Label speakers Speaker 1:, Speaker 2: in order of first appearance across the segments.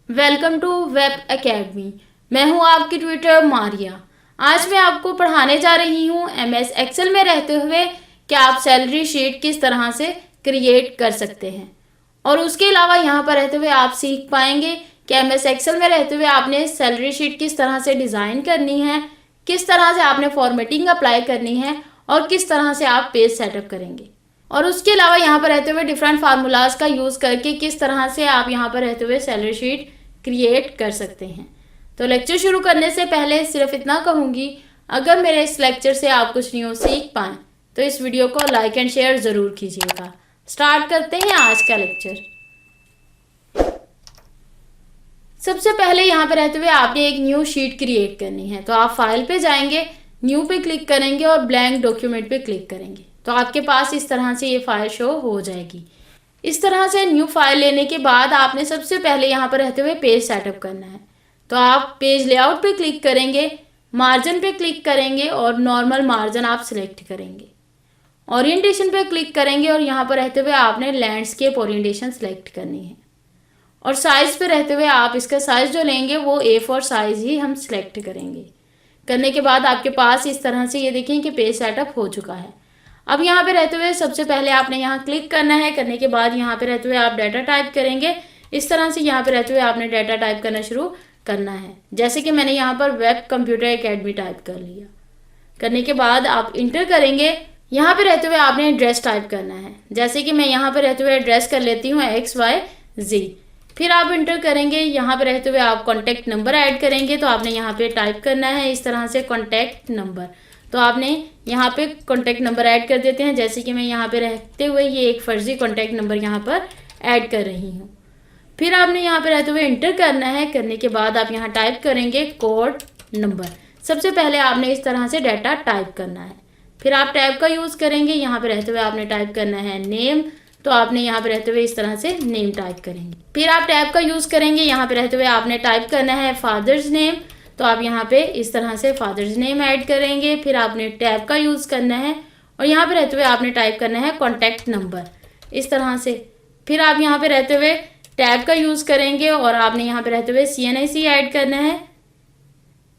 Speaker 1: Welcome to web academy. मैं हूं आपकी ट्यूटर मारिया। आज मैं आपको पढ़ाने जा रही हूं एमएस एक्सेल में रहते हुए कि आप सैलरी शीट किस तरह से क्रिएट कर सकते हैं। और उसके अलावा यहां पर रहते हुए आप सीख पाएंगे कि एमएस एक्सेल में रहते हुए आपने सैलरी शीट किस तरह से डिज़ाइन करनी है, किस तरह से आपने फॉर्मेटिंग अप्लाई करनी है और किस तरह से आप पेज सेटअप करेंगे। और उसके अलावा यहाँ पर रहते हुए डिफरेंट फार्मूलाज का यूज़ करके किस तरह से आप यहाँ पर रहते हुए सैलरी शीट क्रिएट कर सकते हैं। तो लेक्चर शुरू करने से पहले सिर्फ इतना कहूँगी, अगर मेरे इस लेक्चर से आप कुछ न्यू सीख पाएँ तो इस वीडियो को लाइक एंड शेयर ज़रूर कीजिएगा। स्टार्ट करते हैं आज का लेक्चर। सबसे पहले यहाँ पर रहते हुए आपने एक न्यू शीट क्रिएट करनी है, तो आप फाइल पे जाएंगे, न्यू पे क्लिक करेंगे और ब्लैंक डॉक्यूमेंट पे क्लिक करेंगे तो आपके पास इस तरह से ये फाइल शो हो जाएगी। इस तरह से न्यू फाइल लेने के बाद आपने सबसे पहले यहाँ पर रहते हुए पेज सेटअप करना है। तो आप पेज लेआउट पे क्लिक करेंगे, मार्जिन पे क्लिक करेंगे और नॉर्मल मार्जिन आप सिलेक्ट करेंगे। ओरिएंटेशन पे क्लिक करेंगे और यहाँ पर रहते हुए आपने लैंडस्केप ओरिएंटेशन सेलेक्ट करनी है। और साइज़ पे रहते हुए आप इसका साइज़ जो लेंगे वो A4 साइज़ ही हम सिलेक्ट करेंगे। करने के बाद आपके पास इस तरह से ये देखें कि पेज सेटअप हो चुका है। अब यहाँ पे रहते हुए सबसे पहले आपने यहाँ क्लिक करना है। करने के बाद यहाँ पे रहते हुए आप डाटा टाइप करेंगे। इस तरह से यहाँ पे रहते हुए आपने डाटा टाइप करना शुरू करना है, जैसे कि मैंने यहाँ पर वेब कंप्यूटर एकेडमी टाइप कर लिया। करने के बाद आप इंटर करेंगे। यहाँ पे रहते हुए आपने एड्रेस टाइप करना है, जैसे कि मैं यहाँ पे रहते हुए एड्रेस कर लेती हूँ XYZ। फिर आप इंटर करेंगे। यहाँ पे रहते हुए आप कॉन्टैक्ट नंबर ऐड करेंगे, तो आपने यहाँ पे टाइप करना है इस तरह से कॉन्टैक्ट नंबर। तो आपने यहाँ पे कॉन्टैक्ट नंबर ऐड कर देते हैं, जैसे कि मैं यहाँ पे रहते हुए ये एक फर्जी कॉन्टैक्ट नंबर यहाँ पर ऐड कर रही हूँ। फिर आपने यहाँ पे रहते हुए इंटर करना है। करने के बाद आप यहाँ टाइप करेंगे कोड नंबर। सबसे पहले आपने इस तरह से डाटा टाइप करना है। फिर आप टैब का यूज़ करेंगे। यहाँ पे रहते हुए आपने टाइप करना है नेम, तो आपने यहाँ पे रहते हुए इस तरह से नेम टाइप करेंगे। फिर आप टैब का यूज़ करेंगे। यहाँ पे रहते हुए आपने टाइप करना है फादर्स नेम, तो आप यहाँ पे इस तरह से फादर्स नेम ऐड करेंगे। फिर आपने टैब का यूज़ करना है और यहाँ पे रहते हुए आपने टाइप करना है कॉन्टैक्ट नंबर इस तरह से। फिर आप यहाँ पे रहते हुए टैब का यूज़ करेंगे और आपने यहाँ पे रहते हुए CNIC ऐड करना है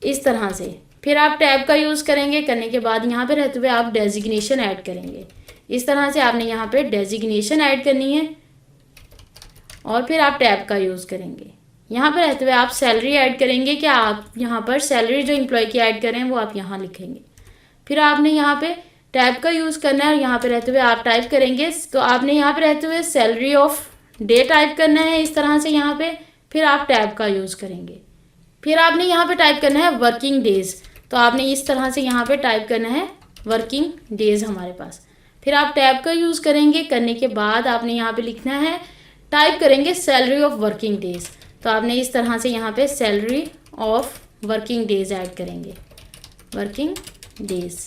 Speaker 1: इस तरह से। फिर आप टैब का यूज़ करेंगे। करने के बाद यहाँ पे रहते हुए आप डेजिग्नेशन ऐड करेंगे इस तरह से। आपने यहाँ पे डेजिग्नेशन ऐड करनी है और फिर आप टैब का यूज़ करेंगे। यहाँ पर रहते हुए आप सैलरी ऐड करेंगे कि आप यहाँ पर सैलरी जो एम्प्लॉय की ऐड करें वो आप यहाँ लिखेंगे। फिर आपने यहाँ पे टैब का यूज़ करना है और यहाँ पे रहते हुए आप टाइप करेंगे, तो आपने यहाँ पे रहते हुए सैलरी ऑफ डे टाइप करना है इस तरह से यहाँ पे। फिर आप टैब का यूज़ करेंगे। फिर आपने यहाँ पे टाइप करना है वर्किंग डेज, तो आपने इस तरह से यहाँ पे टाइप करना है वर्किंग डेज हमारे पास। फिर आप टैब का यूज़ करेंगे। करने के बाद आपने यहाँ पे लिखना है, टाइप करेंगे सैलरी ऑफ वर्किंग डेज, तो आपने इस तरह से यहाँ पे salary of working days add करेंगे वर्किंग डेज।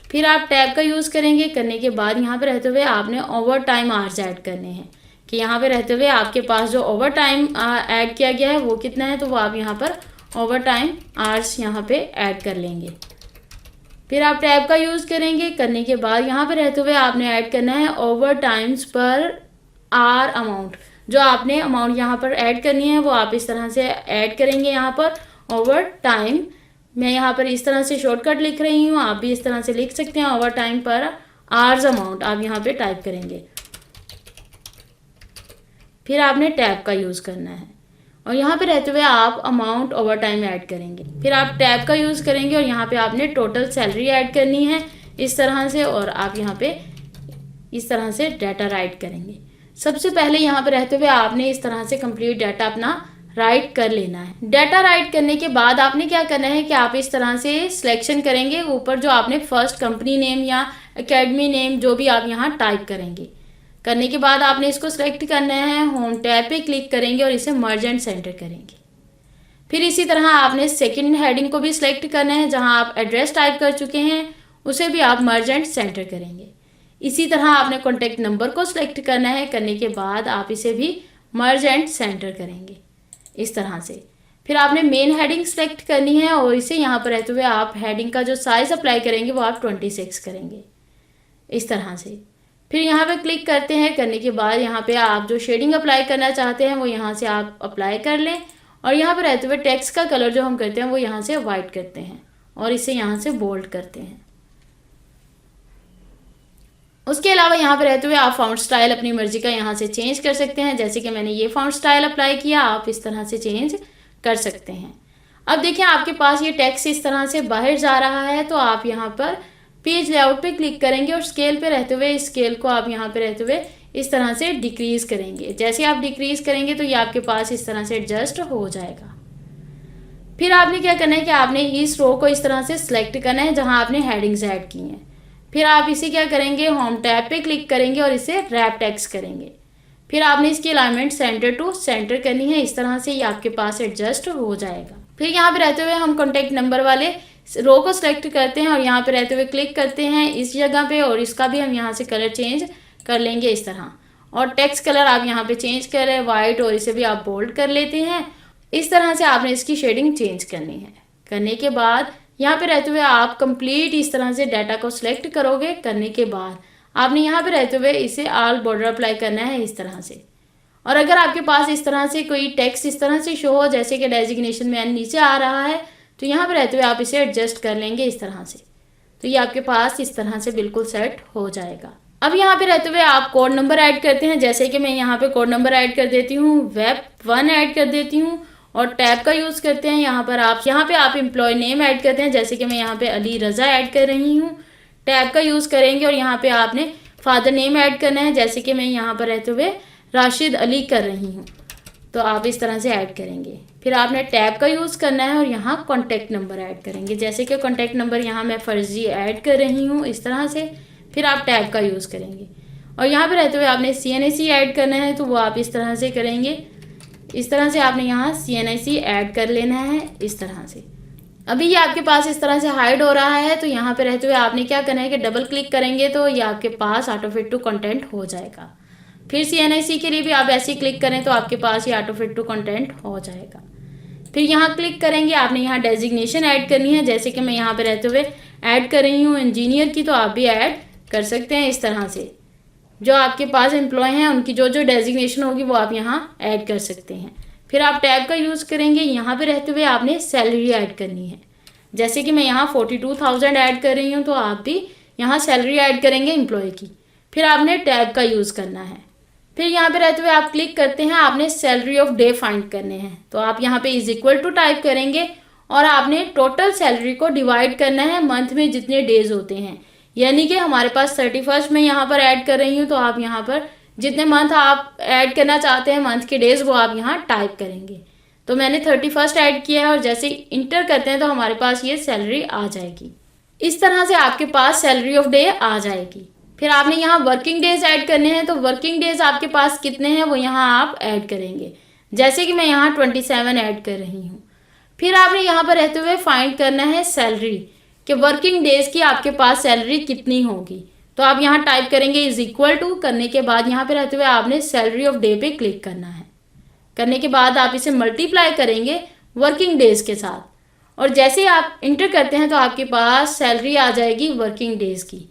Speaker 1: फिर आप टैब का यूज़ करेंगे। करने के बाद यहाँ पे रहते हुए आपने ओवर टाइम आवर्स ऐड करने हैं कि यहाँ पे रहते हुए आपके पास जो ओवर टाइम ऐड किया गया है वो कितना है, तो वो आप यहाँ पर ओवर टाइम आवर्स यहाँ पे ऐड कर लेंगे। फिर आप टैब का यूज़ करेंगे। करने के बाद यहाँ पे रहते हुए आपने ऐड करना है ओवर टाइम्स पर आर अमाउंट। जो आपने अमाउंट यहाँ पर ऐड करनी है वो आप इस तरह से ऐड करेंगे यहाँ पर ओवर टाइम। मैं यहाँ पर इस तरह से शॉर्टकट लिख रही हूँ, आप भी इस तरह से लिख सकते हैं। ओवर टाइम पर आर्स अमाउंट आप यहाँ पे टाइप करेंगे। फिर आपने टैब का यूज़ करना है और यहाँ पे रहते हुए आप अमाउंट ओवर टाइम ऐड करेंगे। फिर आप टैब का यूज़ करेंगे और यहाँ पे आपने टोटल सैलरी ऐड करनी है इस तरह से, और आप यहाँ पे इस तरह से डाटा राइट करेंगे। सबसे पहले यहाँ पे रहते हुए आपने इस तरह से कंप्लीट डाटा अपना राइट कर लेना है। डाटा राइट करने के बाद आपने क्या करना है कि आप इस तरह से सिलेक्शन करेंगे ऊपर जो आपने फर्स्ट कंपनी नेम या एकेडमी नेम जो भी आप यहाँ टाइप करेंगे। करने के बाद आपने इसको सिलेक्ट करना है, होम टैब पे क्लिक करेंगे और इसे मर्ज एंड सेंटर करेंगे। फिर इसी तरह आपने सेकंड हेडिंग को भी सिलेक्ट करना है, जहां आप एड्रेस टाइप कर चुके हैं उसे भी आप मर्ज एंड सेंटर करेंगे। इसी तरह आपने कॉन्टैक्ट नंबर को सिलेक्ट करना है। करने के बाद आप इसे भी मर्ज एंड सेंटर करेंगे इस तरह से। फिर आपने मेन हेडिंग सेलेक्ट करनी है और इसे यहाँ पर रहते हुए आप हेडिंग का जो साइज़ अप्लाई करेंगे वो आप 26 करेंगे इस तरह से। फिर यहाँ पे क्लिक करते हैं। करने के बाद यहाँ पे आप जो शेडिंग अप्लाई करना चाहते हैं वो यहाँ से आप अप्लाई कर लें और यहाँ पे रहते हुए टेक्स्ट का कलर जो हम करते हैं वो यहाँ से वाइट करते हैं और इसे यहाँ से बोल्ड करते हैं। उसके अलावा यहाँ पे रहते हुए आप फाउंट स्टाइल अपनी मर्जी का यहाँ से चेंज कर सकते हैं। जैसे कि मैंने ये फाउंट स्टाइल अप्लाई किया, आप इस तरह से चेंज कर सकते हैं। अब देखिए आपके पास ये टेक्स्ट इस तरह से बाहर जा रहा है, तो आप यहाँ पर पेज लेआउट पे क्लिक करेंगे और स्केल पे रहते हुए स्केल को आप यहाँ पे रहते हुए इस तरह से डिक्रीज करेंगे। जैसे आप डिक्रीज करेंगे तो ये आपके पास इस तरह से एडजस्ट हो जाएगा। फिर आपने क्या करना है कि आपने इस रो को इस तरह से सिलेक्ट करना है जहां आपने हेडिंग्स ऐड की हैं। फिर आप इसे क्या करेंगे, होम टैब पे क्लिक करेंगे और इसे रैप टेक्स्ट करेंगे। फिर आपने इसकी अलाइनमेंट सेंटर टू सेंटर करनी है, इस तरह से ये आपके पास एडजस्ट हो जाएगा। फिर यहाँ पे रहते हुए हम कॉन्टैक्ट नंबर वाले रो को सिलेक्ट करते हैं और यहाँ पे रहते हुए क्लिक करते हैं इस जगह पे, और इसका भी हम यहाँ से कलर चेंज कर लेंगे इस तरह। और टेक्स्ट कलर आप यहाँ पे चेंज कर रहे हैं वाइट, और इसे भी आप बोल्ड कर लेते हैं। इस तरह से आपने इसकी शेडिंग चेंज करनी है। करने के बाद यहाँ पे रहते हुए आप कंप्लीट इस तरह से डाटा को सिलेक्ट करोगे। करने के बाद आपने यहाँ पे रहते हुए इसे ऑल बॉर्डर अप्लाई करना है इस तरह से। और अगर आपके पास इस तरह से कोई टेक्स्ट इस तरह से शो हो, जैसे कि डेजिग्नेशन में नीचे आ रहा है, तो यहाँ पे रहते हुए आप इसे एडजस्ट कर लेंगे इस तरह से। तो ये आपके पास इस तरह से बिल्कुल सेट हो जाएगा। अब यहाँ पे रहते हुए आप कोड नंबर ऐड करते हैं। जैसे कि मैं यहाँ पे कोड नंबर ऐड कर देती हूँ, वेब 1 ऐड कर देती हूँ और टैब का यूज़ करते हैं। यहाँ पे आप एम्प्लॉय नेम ऐड करते हैं। जैसे कि मैं यहाँ पे अली रज़ा ऐड कर रही हूँ। टैब का यूज़ करेंगे और यहाँ पे आपने फादर नेम ऐड करना है। जैसे कि मैं यहाँ पर रहते हुए राशिद अली कर रही हूँ, तो आप इस तरह से ऐड करेंगे। फिर आपने टैब का यूज़ करना है और यहाँ कॉन्टैक्ट नंबर ऐड करेंगे। जैसे कि कॉन्टैक्ट नंबर यहाँ मैं फर्जी ऐड कर रही हूँ इस तरह से। फिर आप टैब का यूज़ करेंगे और यहाँ पे रहते हुए आपने CNIC ऐड करना है, तो वो आप इस तरह से करेंगे। इस तरह से आपने यहाँ CNIC ऐड कर लेना है इस तरह से। अभी ये आपके पास इस तरह से हाइड हो रहा है, तो यहाँ पे रहते हुए आपने क्या करना है कि डबल क्लिक करेंगे तो ये आपके पास ऑटो फिट टू कंटेंट हो जाएगा। फिर CNIC के लिए भी आप ऐसे ही क्लिक करें तो आपके पास ये ऑटो फिट टू कंटेंट हो जाएगा। फिर यहाँ क्लिक करेंगे, आपने यहाँ डेजिग्नेशन ऐड करनी है। जैसे कि मैं यहाँ पे रहते हुए ऐड कर रही हूँ इंजीनियर की, तो आप भी ऐड कर सकते हैं इस तरह से। जो आपके पास एम्प्लॉय हैं उनकी जो जो डेजिग्नेशन होगी वो आप यहाँ ऐड कर सकते हैं। फिर आप टैब का यूज़ करेंगे। यहाँ पे रहते हुए आपने सैलरी ऐड करनी है। जैसे कि मैं यहाँ 42,000 ऐड कर रही हूँ, तो आप भी यहाँ सैलरी ऐड करेंगे एम्प्लॉय की। फिर आपने टैब का यूज़ करना है। फिर यहाँ पे रहते हुए आप क्लिक करते हैं, आपने सैलरी ऑफ डे फाइंड करने हैं, तो आप यहाँ पे इज इक्वल टू टाइप करेंगे और आपने टोटल सैलरी को डिवाइड करना है मंथ में जितने डेज होते हैं। यानी कि हमारे पास 31 में यहाँ पर ऐड कर रही हूँ, तो आप यहाँ पर जितने मंथ आप ऐड करना चाहते हैं मंथ के डेज वो आप यहाँ टाइप करेंगे। तो मैंने 31 ऐड किया है और जैसे इंटर करते हैं तो हमारे पास ये सैलरी आ जाएगी। इस तरह से आपके पास सैलरी ऑफ डे आ जाएगी। फिर आपने यहाँ वर्किंग डेज ऐड करने हैं, तो वर्किंग डेज आपके पास कितने हैं वो यहाँ आप ऐड करेंगे। जैसे कि मैं यहाँ 27 ऐड कर रही हूँ। फिर आपने यहाँ पर रहते हुए फाइंड करना है सैलरी कि वर्किंग डेज की आपके पास सैलरी कितनी होगी, तो आप यहाँ टाइप करेंगे इज इक्वल टू। करने के बाद यहाँ पे रहते हुए आपने सैलरी ऑफ डे पे क्लिक करना है। करने के बाद आप इसे मल्टीप्लाई करेंगे वर्किंग डेज के साथ, और जैसे ही आप इंटर करते हैं तो आपके पास सैलरी आ जाएगी वर्किंग डेज की।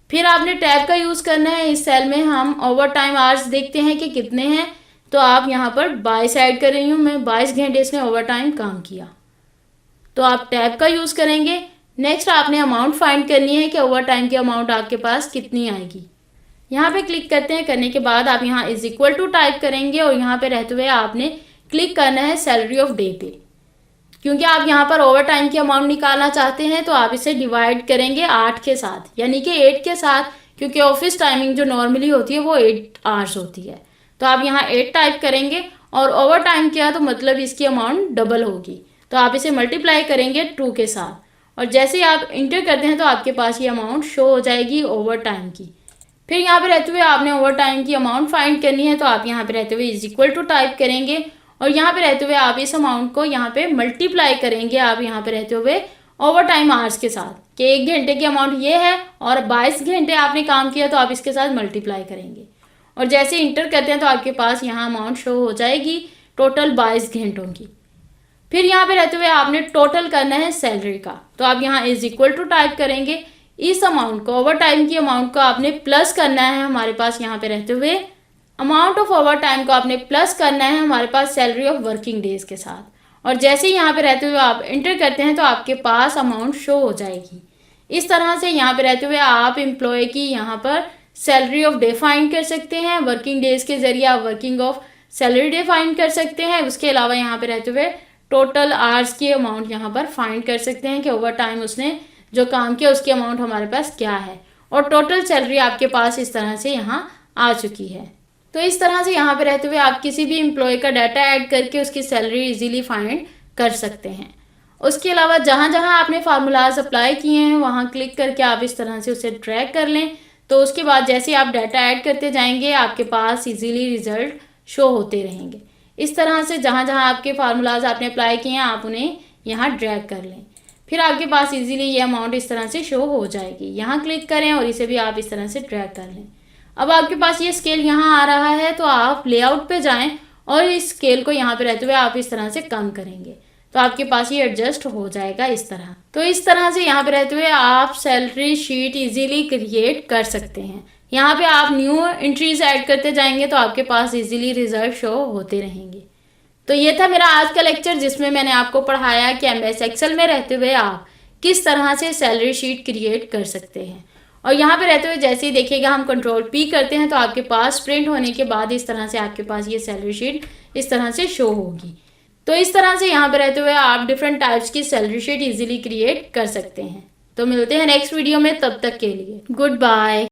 Speaker 1: फिर आपने टैब का यूज़ करना है। इस सेल में हम ओवर टाइम आवर्स देखते हैं कि कितने हैं, तो आप यहाँ पर 22 ऐड कर रही हूँ मैं। 22 घंटे इसने ओवर टाइम काम किया, तो आप टैब का यूज़ करेंगे। नेक्स्ट आपने अमाउंट फाइंड करनी है कि ओवर टाइम की अमाउंट आपके पास कितनी आएगी। यहाँ पे क्लिक करते हैं। करने के बाद आप यहाँ इज इक्वल टू टाइप करेंगे और यहाँ पे रहते हुए आपने क्लिक करना है सैलरी ऑफ डे पे। क्योंकि आप यहाँ पर ओवर टाइम की अमाउंट निकालना चाहते हैं, तो आप इसे डिवाइड करेंगे 8 के साथ, यानी कि 8 के साथ, क्योंकि ऑफिस टाइमिंग जो नॉर्मली होती है वो 8 आवर्स होती है। तो आप यहाँ 8 टाइप करेंगे और ओवर टाइम किया तो मतलब इसकी अमाउंट डबल होगी, तो आप इसे मल्टीप्लाई करेंगे 2 के साथ, और जैसे ही आप इंटर करते हैं तो आपके पास ये अमाउंट शो हो जाएगी ओवर टाइम की। फिर यहाँ पे रहते हुए आपने ओवर टाइम की अमाउंट फाइंड करनी है, तो आप यहाँ पे रहते हुए इज इक्वल टू टाइप करेंगे और यहाँ पे रहते हुए आप इस अमाउंट को यहाँ पे मल्टीप्लाई करेंगे। आप यहाँ पे रहते हुए ओवर टाइम आवर्स के साथ कि 1 घंटे की अमाउंट ये है और 22 घंटे आपने काम किया, तो आप इसके साथ मल्टीप्लाई करेंगे और जैसे इंटर करते हैं तो आपके पास यहाँ अमाउंट शो हो जाएगी टोटल 22 घंटों की। फिर यहाँ पे रहते हुए आपने टोटल करना है सैलरी का, तो आप यहाँ इज इक्वल टू टाइप करेंगे। इस अमाउंट को, ओवर टाइम की अमाउंट को आपने प्लस करना है हमारे पास यहाँ पे रहते हुए अमाउंट ऑफ ओवर टाइम को आपने प्लस करना है हमारे पास सैलरी ऑफ वर्किंग डेज के साथ, और जैसे ही यहाँ पे रहते हुए आप इंटर करते हैं तो आपके पास अमाउंट शो हो जाएगी। इस तरह से यहाँ पे रहते हुए आप एम्प्लॉय की यहाँ पर सैलरी ऑफ डे फाइंड कर सकते हैं। वर्किंग डेज के जरिए आप working of salary day find कर सकते हैं। उसके अलावा यहाँ पे रहते हुए टोटल आवर्स की अमाउंट यहाँ पर फाइंड कर सकते हैं कि ओवर टाइम उसने जो काम किया उसकी अमाउंट हमारे पास क्या है, और टोटल सैलरी आपके पास इस तरह से यहाँ आ चुकी है। तो इस तरह से यहाँ पे रहते हुए आप किसी भी एम्प्लॉय का डाटा ऐड करके उसकी सैलरी इजीली फाइंड कर सकते हैं। उसके अलावा जहाँ जहाँ आपने फार्मूलाज अप्लाई किए हैं वहाँ क्लिक करके आप इस तरह से उसे ट्रैक कर लें। तो उसके बाद जैसे आप डाटा ऐड करते जाएंगे आपके पास इजीली रिजल्ट शो होते रहेंगे। इस तरह से जहाँ जहाँ आपके फार्मूलाज आपने अप्लाई किए हैं आप उन्हें यहाँ ड्रैग कर लें, फिर आपके पास इजीली ये अमाउंट इस तरह से शो हो जाएगी। यहाँ क्लिक करें और इसे भी आप इस तरह से ड्रैग कर लें। अब आपके पास ये स्केल यहाँ आ रहा है तो आप लेआउट पे जाएं और इस स्केल को यहाँ पे रहते हुए आप इस तरह से कम करेंगे तो आपके पास ये एडजस्ट हो जाएगा इस तरह। तो इस तरह से यहाँ पे रहते हुए आप सैलरी शीट इजीली क्रिएट कर सकते हैं। यहाँ पे आप न्यू एंट्रीज ऐड करते जाएंगे तो आपके पास इजीली रिजल्ट शो होते रहेंगे। तो ये था मेरा आज का लेक्चर जिसमें मैंने आपको पढ़ाया कि एमएस एक्सेल में रहते हुए आप किस तरह से सैलरी शीट क्रिएट कर सकते हैं। और यहाँ पे रहते हुए जैसे ही देखिएगा हम कंट्रोल पी करते हैं तो आपके पास प्रिंट होने के बाद इस तरह से आपके पास ये सैलरी शीट इस तरह से शो होगी। तो इस तरह से यहाँ पे रहते हुए आप डिफरेंट टाइप्स की सैलरी शीट इजीली क्रिएट कर सकते हैं। तो मिलते हैं नेक्स्ट वीडियो में, तब तक के लिए गुड बाय।